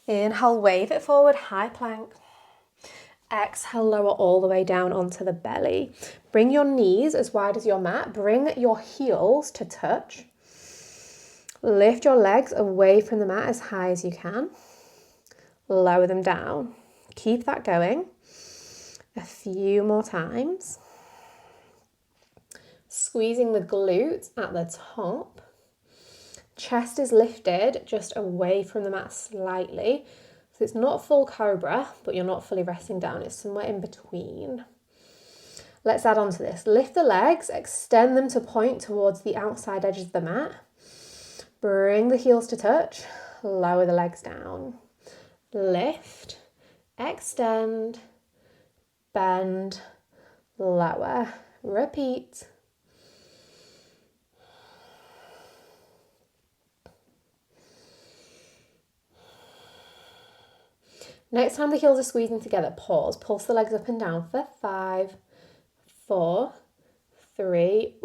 Inhale, wave it forward, high plank. Exhale, lower all the way down onto the belly. Bring your knees as wide as your mat. Bring your heels to touch. Lift your legs away from the mat as high as you can. Lower them down. Keep that going. A few more times. Squeezing the glutes at the top. Chest is lifted just away from the mat slightly. So it's not full cobra, but you're not fully resting down. It's somewhere in between. Let's add on to this. Lift the legs, extend them to point towards the outside edges of the mat. Bring the heels to touch. Lower the legs down. Lift, extend, bend, lower. Repeat. Next time the heels are squeezing together, pause. Pulse the legs up and down for 5, 4, 3,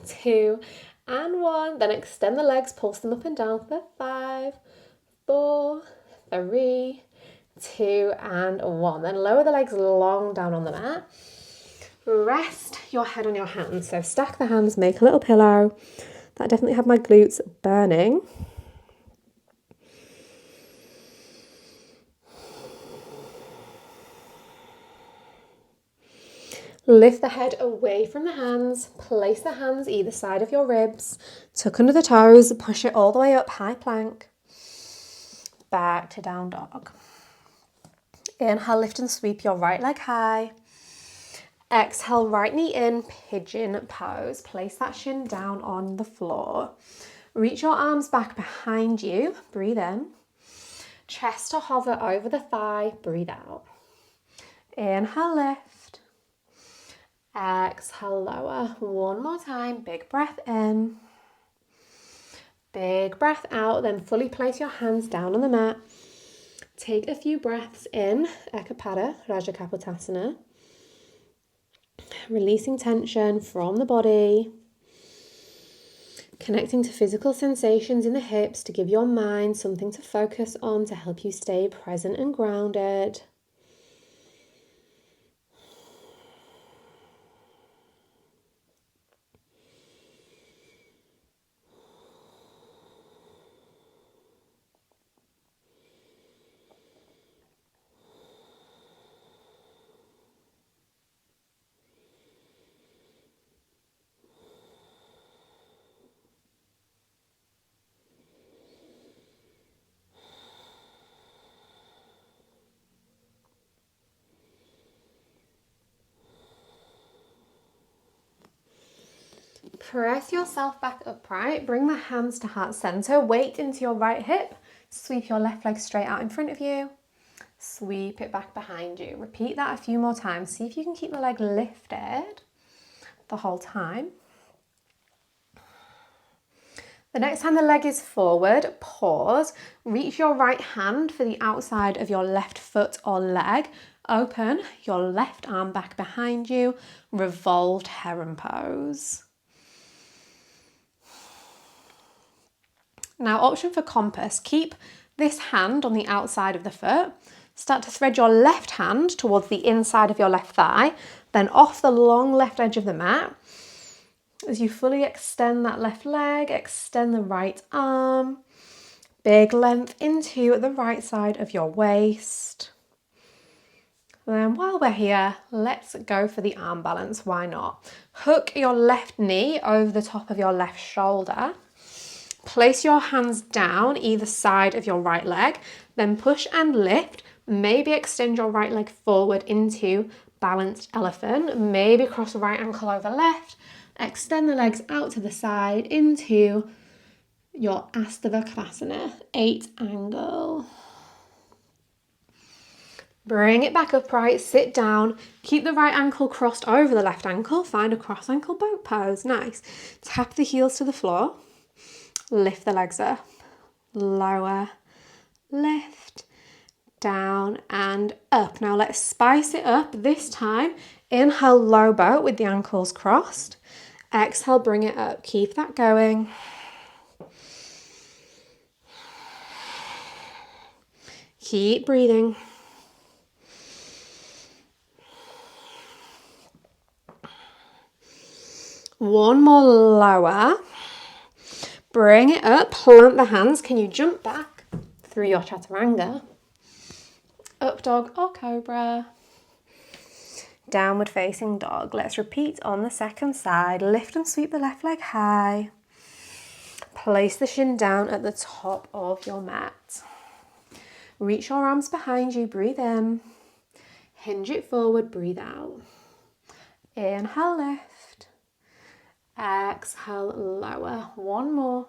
2, and 1. Then extend the legs, pulse them up and down for 5, 4, 3, 2, and 1. Then lower the legs long down on the mat. Rest your head on your hands. So stack the hands, make a little pillow. That definitely had my glutes burning. Lift the head away from the hands, place the hands either side of your ribs, tuck under the toes, push it all the way up, high plank, back to down dog. Inhale, lift and sweep your right leg high. Exhale, right knee in, pigeon pose. Place that shin down on the floor. Reach your arms back behind you, breathe in. Chest to hover over the thigh, breathe out. Inhale, lift. Exhale, lower. One more time. Big breath in. Big breath out. Then fully place your hands down on the mat. Take a few breaths in. Ekapada, Raja Kapotasana. Releasing tension from the body. Connecting to physical sensations in the hips to give your mind something to focus on to help you stay present and grounded. Press yourself back upright, bring the hands to heart center, weight into your right hip, sweep your left leg straight out in front of you, sweep it back behind you. Repeat that a few more times. See if you can keep the leg lifted the whole time. The next time the leg is forward, pause, reach your right hand for the outside of your left foot or leg, open your left arm back behind you, revolved heron pose. Now, option for compass, keep this hand on the outside of the foot. Start to thread your left hand towards the inside of your left thigh, then off the long left edge of the mat. As you fully extend that left leg, extend the right arm, big length into the right side of your waist. And then while we're here, let's go for the arm balance, why not? Hook your left knee over the top of your left shoulder. Place your hands down either side of your right leg, then push and lift. Maybe extend your right leg forward into balanced elephant. Maybe cross right ankle over left Extend the legs out to the side into your Ashtavakasana, 8 angle. Bring it back upright, sit down, keep the right ankle crossed over the left ankle, find a cross ankle boat pose, nice. Tap the heels to the floor, lift the legs up, lower, lift, down and up. Now let's spice it up this time. Inhale, low boat with the ankles crossed. Exhale, bring it up, keep that going. Keep breathing. One more lower. Bring it up, plant the hands. Can you jump back through your chaturanga? Up dog or cobra. Downward facing dog. Let's repeat on the second side. Lift and sweep the left leg high. Place the shin down at the top of your mat. Reach your arms behind you, breathe in. Hinge it forward, breathe out. Inhale, lift. Exhale, lower. One more.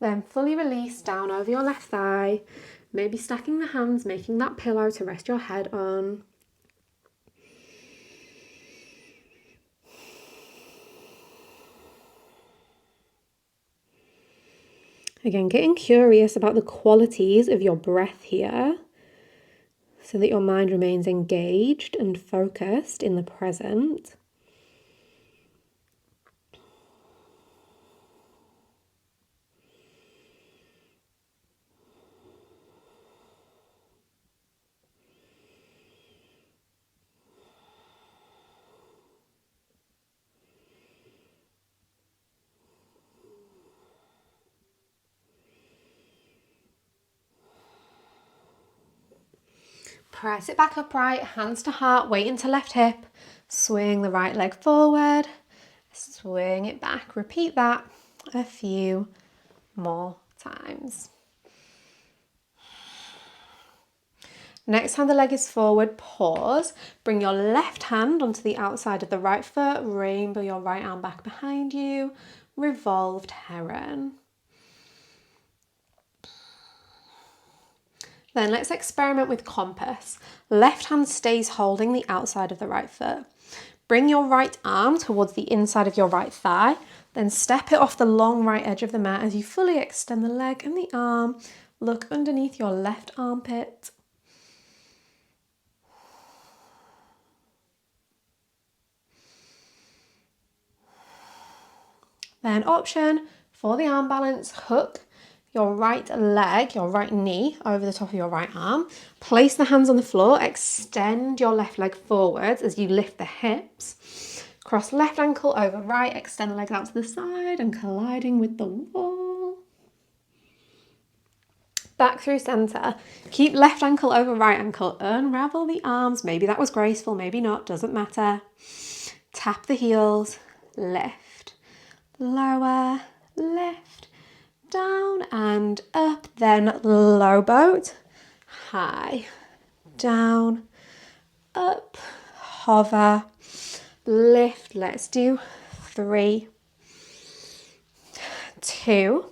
Then fully release down over your left thigh. Maybe stacking the hands, making that pillow to rest your head on. Again, getting curious about the qualities of your breath here so that your mind remains engaged and focused in the present. Press it back upright, hands to heart, weight into left hip. Swing the right leg forward, swing it back. Repeat that a few more times. Next time the leg is forward, pause. Bring your left hand onto the outside of the right foot, rainbow your right arm back behind you, revolved heron. Then let's experiment with compass. Left hand stays holding the outside of the right foot. Bring your right arm towards the inside of your right thigh, then step it off the long right edge of the mat as you fully extend the leg and the arm. Look underneath your left armpit. Then option for the arm balance, hook your right leg, your right knee over the top of your right arm. Place the hands on the floor, extend your left leg forwards as you lift the hips. Cross left ankle over right, extend the legs out to the side and colliding with the wall. Back through center. Keep left ankle over right ankle. Unravel the arms. Maybe that was graceful, maybe not, doesn't matter. Tap the heels, lift, lower, lift, down and up, then low boat, high, down, up, hover, lift. Let's do 3, 2,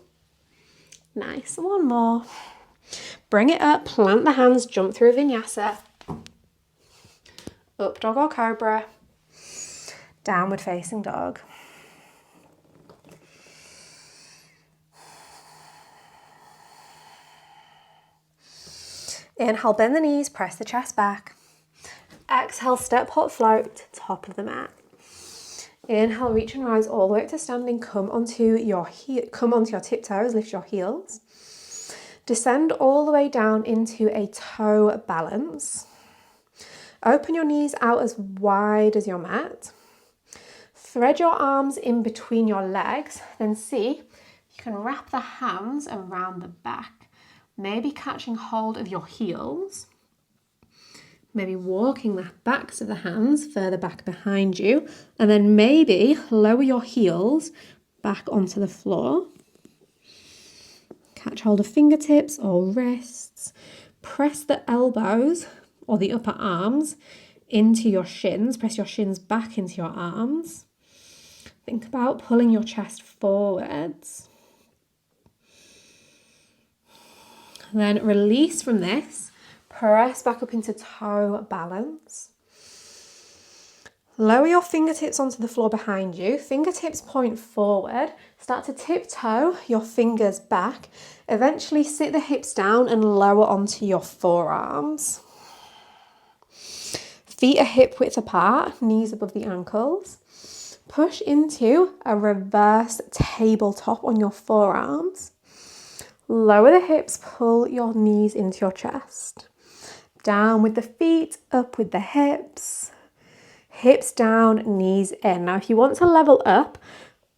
nice, one more. Bring it up, plant the hands, jump through Vinyasa, up dog or cobra, downward facing dog. Inhale, bend the knees, press the chest back. Exhale, step, hop, float, top of the mat. Inhale, reach and rise all the way up to standing. Come onto your tiptoes, lift your heels. Descend all the way down into a toe balance. Open your knees out as wide as your mat. Thread your arms in between your legs, then see you can wrap the hands around the back. Maybe catching hold of your heels, maybe walking the backs of the hands further back behind you, and then maybe lower your heels back onto the floor. Catch hold of fingertips or wrists. Press the elbows or the upper arms into your shins. Press your shins back into your arms. Think about pulling your chest forwards. Then release from this. Press back up into toe balance. Lower your fingertips onto the floor behind you. Fingertips point forward. Start to tiptoe your fingers back. Eventually sit the hips down and lower onto your forearms. Feet are hip width apart, knees above the ankles. Push into a reverse tabletop on your forearms. Lower the hips, pull your knees into your chest. Down with the feet, up with the hips. Hips down, knees in. Now, if you want to level up,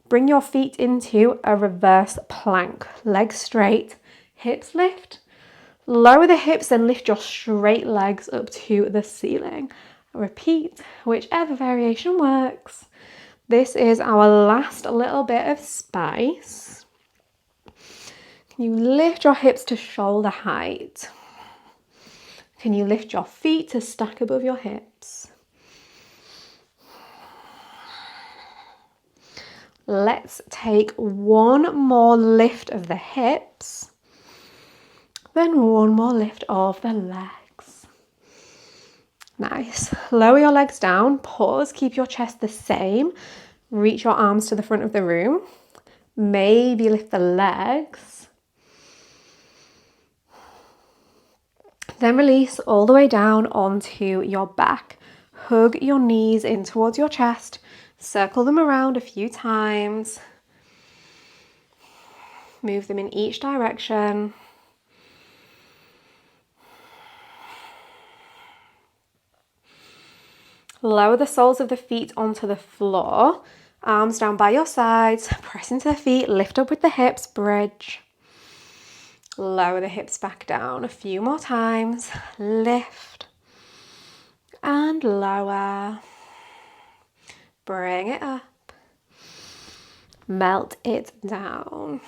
bring your feet into a reverse plank. Legs straight, hips lift. Lower the hips, then lift your straight legs up to the ceiling. Repeat whichever variation works. This is our last little bit of spice. Can you lift your hips to shoulder height? Can you lift your feet to stack above your hips? Let's take one more lift of the hips, then one more lift of the legs. Nice. Lower your legs down, pause, keep your chest the same. Reach your arms to the front of the room. Maybe lift the legs. Then release all the way down onto your back. Hug your knees in towards your chest. Circle them around a few times. Move them in each direction. Lower the soles of the feet onto the floor. Arms down by your sides. Press into the feet. Lift up with the hips. Bridge. Lower the hips back down a few more times. Lift. And lower. Bring it up. Melt it down.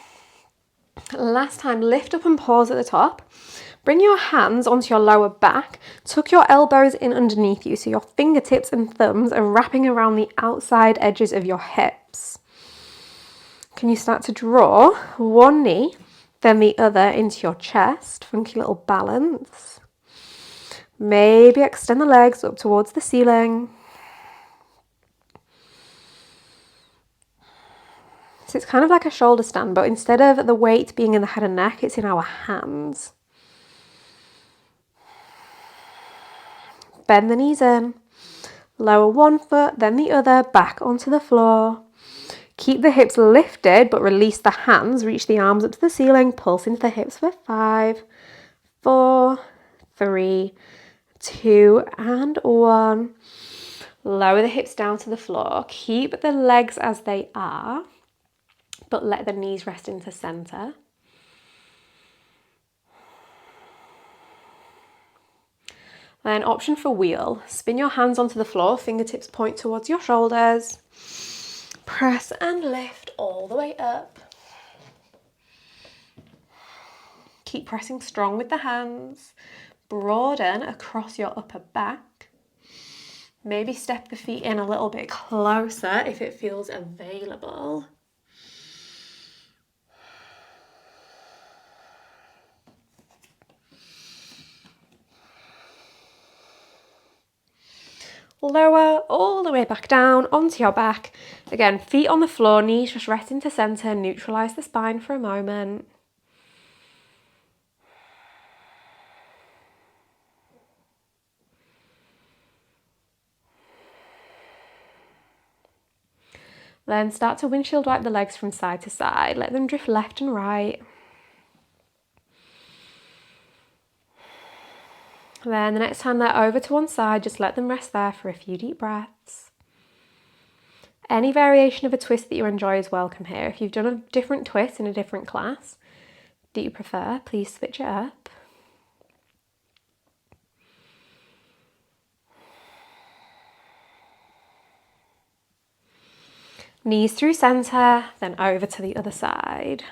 Last time, lift up and pause at the top. Bring your hands onto your lower back. Tuck your elbows in underneath you so your fingertips and thumbs are wrapping around the outside edges of your hips. Can you start to draw one knee, then the other into your chest? Funky little balance. Maybe extend the legs up towards the ceiling. So it's kind of like a shoulder stand, but instead of the weight being in the head and neck, it's in our hands. Bend the knees in. Lower one foot, then the other, back onto the floor. Keep the hips lifted, but release the hands. Reach the arms up to the ceiling. Pulse into the hips for 5, 4, 3, 2, and 1. Lower the hips down to the floor. Keep the legs as they are, but let the knees rest into center. Then option for wheel. Spin your hands onto the floor, fingertips point towards your shoulders. Press and lift all the way up. Keep pressing strong with the hands. Broaden across your upper back. Maybe step the feet in a little bit closer if it feels available. Lower all the way back down onto your back. Again, feet on the floor, knees just rest into center, neutralize the spine for a moment. Then start to windshield wipe the legs from side to side. Let them drift left and right. Then the next time they're over to one side, just let them rest there for a few deep breaths. Any variation of a twist that you enjoy is welcome here. If you've done a different twist in a different class that you prefer, please switch it up. Knees through center, then over to the other side.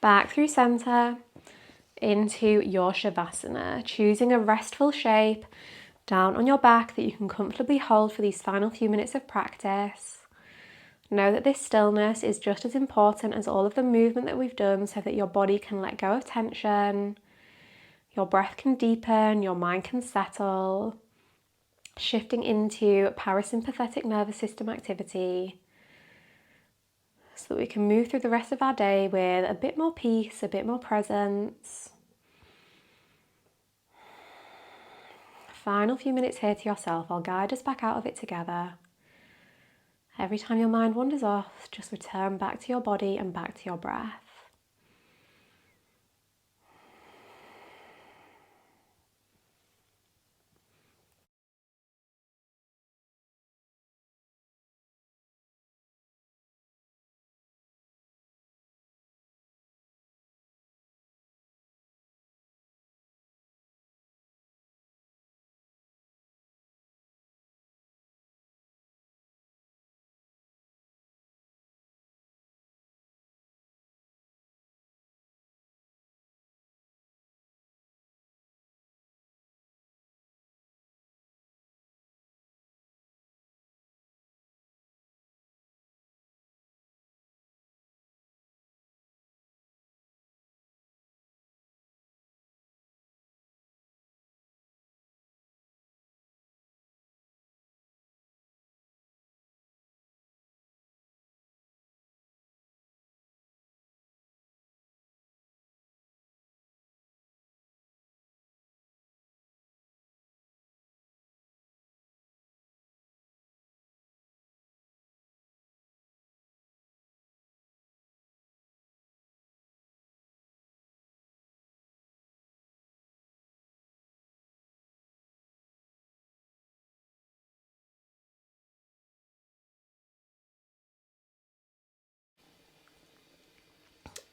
back through center into your shavasana, choosing a restful shape down on your back that you can comfortably hold for these final few minutes of practice. Know that this stillness is just as important as all of the movement that we've done, so that your body can let go of tension, your breath can deepen, your mind can settle, shifting into parasympathetic nervous system activity, so that we can move through the rest of our day with a bit more peace, a bit more presence. Final few minutes here to yourself. I'll guide us back out of it together. Every time your mind wanders off, just return back to your body and back to your breath.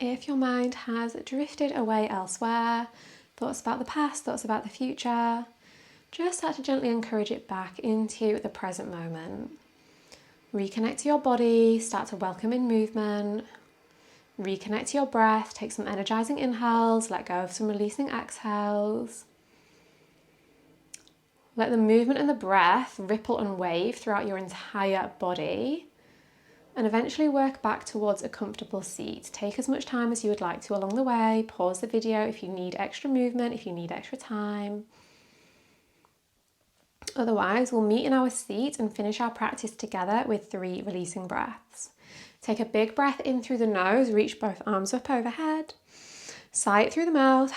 If your mind has drifted away elsewhere, thoughts about the past, thoughts about the future, just start to gently encourage it back into the present moment. Reconnect to your body, start to welcome in movement. Reconnect to your breath, take some energizing inhales, let go of some releasing exhales. Let the movement and the breath ripple and wave throughout your entire body. And eventually work back towards a comfortable seat. Take as much time as you would like to along the way. Pause the video if you need extra movement, if you need extra time. Otherwise, we'll meet in our seat and finish our practice together with 3 releasing breaths. Take a big breath in through the nose, reach both arms up overhead. Sigh it through the mouth.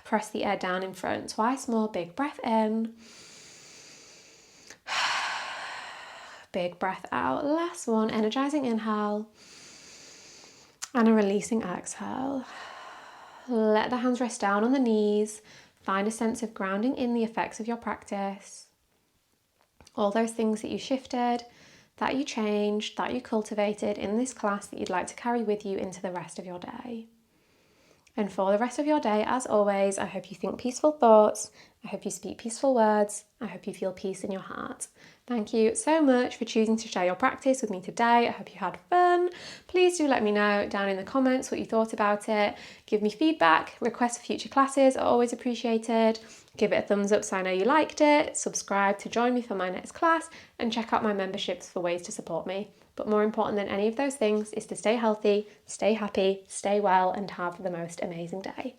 Press the air down in front. Twice more, big breath in. Big breath out. Last one, energizing inhale and a releasing exhale. Let the hands rest down on the knees. Find a sense of grounding in the effects of your practice. All those things that you shifted, that you changed, that you cultivated in this class that you'd like to carry with you into the rest of your day. And for the rest of your day, as always, I hope you think peaceful thoughts. I hope you speak peaceful words. I hope you feel peace in your heart. Thank you so much for choosing to share your practice with me today. I hope you had fun. Please do let me know down in the comments what you thought about it. Give me feedback. Requests for future classes are always appreciated. Give it a thumbs up so I know you liked it. Subscribe to join me for my next class and check out my memberships for ways to support me. But more important than any of those things is to stay healthy, stay happy, stay well, and have the most amazing day.